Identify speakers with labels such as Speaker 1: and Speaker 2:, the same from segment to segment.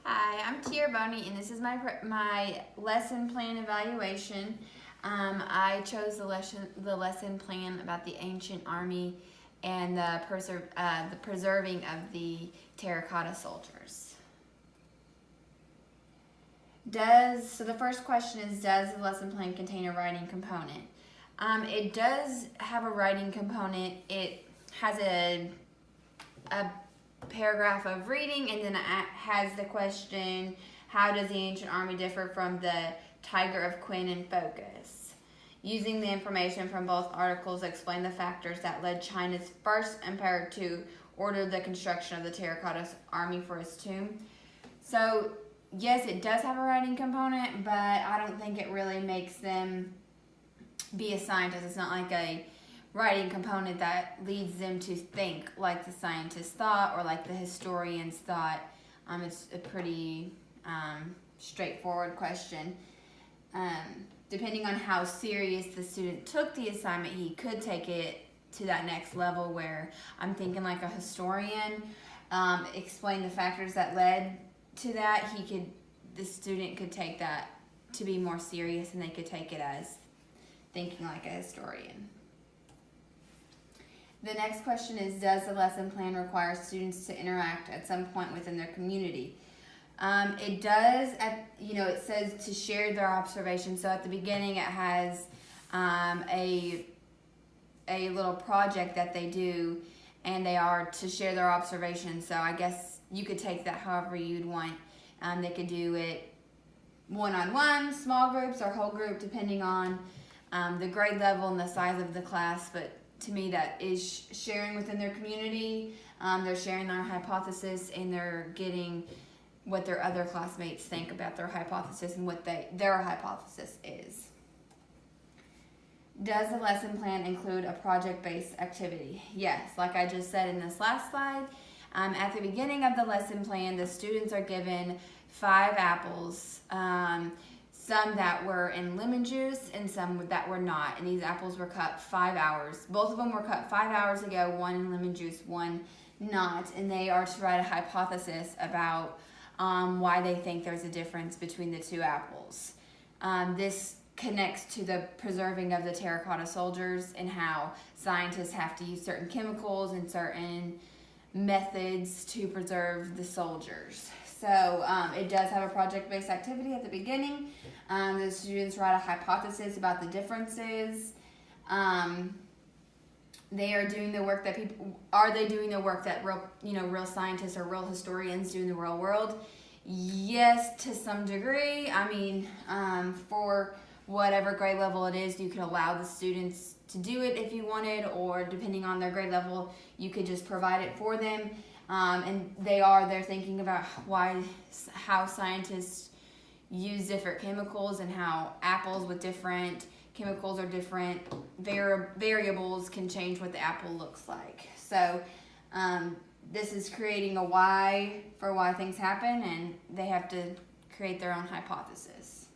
Speaker 1: Hi, I'm Tier Boney, and this is my lesson plan evaluation. I chose the lesson plan about the ancient army and the preserving of the terracotta soldiers. So the first question is, does the lesson plan contain a writing component? It does have a writing component. It has a paragraph of reading, and then it has the question, how does the ancient army differ from the Tiger of Quinn in Focus? Using the information from both articles, explain the factors that led China's first empire to order the construction of the terracotta army for its tomb. So yes, it does have a writing component, but I don't think it really makes them be a scientist. It's not like a writing component that leads them to think like the scientists thought or like the historians thought. It's a pretty straightforward question. Depending on how serious the student took the assignment, he could take it to that next level where I'm thinking like a historian, explain the factors that led to that. The student could take that to be more serious, and they could take it as thinking like a historian. The next question is, does the lesson plan require students to interact at some point within their community? It does. It says to share their observations. So at the beginning, it has a little project that they do, and they are to share their observations. So I guess you could take that however you'd want. They could do it one-on-one, small groups, or whole group, depending on the grade level and the size of the class. But to me, that is sharing within their community. They're sharing their hypothesis, and they're getting what their other classmates think about their hypothesis and what their hypothesis is. Does the lesson plan include a project-based activity? Yes, like I just said in this last slide. At the beginning of the lesson plan, the students are given 5 apples, some that were in lemon juice and some that were not. And these apples were cut 5 hours. Both of them were cut 5 hours ago, one in lemon juice, one not. And they are to write a hypothesis about why they think there's a difference between the 2 apples. This connects to the preserving of the terracotta soldiers and how scientists have to use certain chemicals and certain methods to preserve the soldiers. So it does have a project-based activity at the beginning. The students write a hypothesis about the differences. They are doing the work that real scientists or real historians do in the real world? Yes, to some degree. I mean, for whatever grade level it is, you could allow the students to do it if you wanted, or depending on their grade level, you could just provide it for them. And they're thinking about how scientists use different chemicals, and how apples with different chemicals or different variables can change what the apple looks like. So this is creating a why for why things happen, and they have to create their own hypothesis.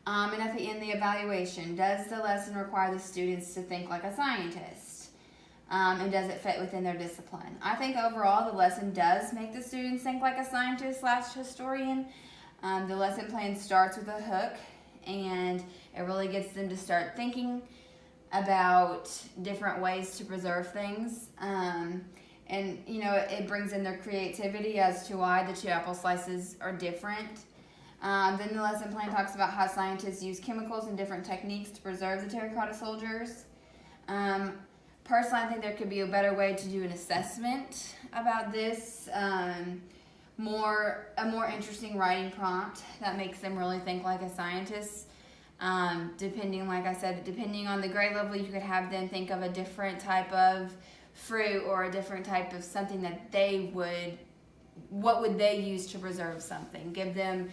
Speaker 1: And at the end, the evaluation. Does the lesson require the students to think like a scientist? And does it fit within their discipline? I think overall the lesson does make the students think like a scientist/historian. The lesson plan starts with a hook, and it really gets them to start thinking about different ways to preserve things. It brings in their creativity as to why the 2 apple slices are different. Then the lesson plan talks about how scientists use chemicals and different techniques to preserve the terracotta soldiers. Personally, I think there could be a better way to do an assessment about this. A more interesting writing prompt that makes them really think like a scientist. Depending on the grade level, you could have them think of a different type of fruit or a different type of something that what would they use to preserve something? Give them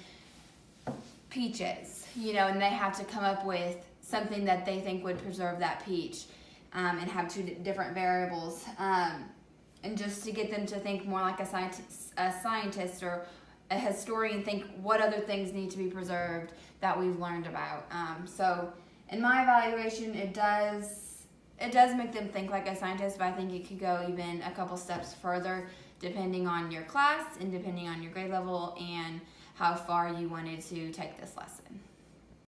Speaker 1: peaches, and they have to come up with something that they think would preserve that peach, and have 2 different variables, and just to get them to think more like a scientist or a historian, think what other things need to be preserved that we've learned about. So in my evaluation, it does make them think like a scientist, but I think it could go even a couple steps further depending on your class and depending on your grade level and how far you wanted to take this lesson.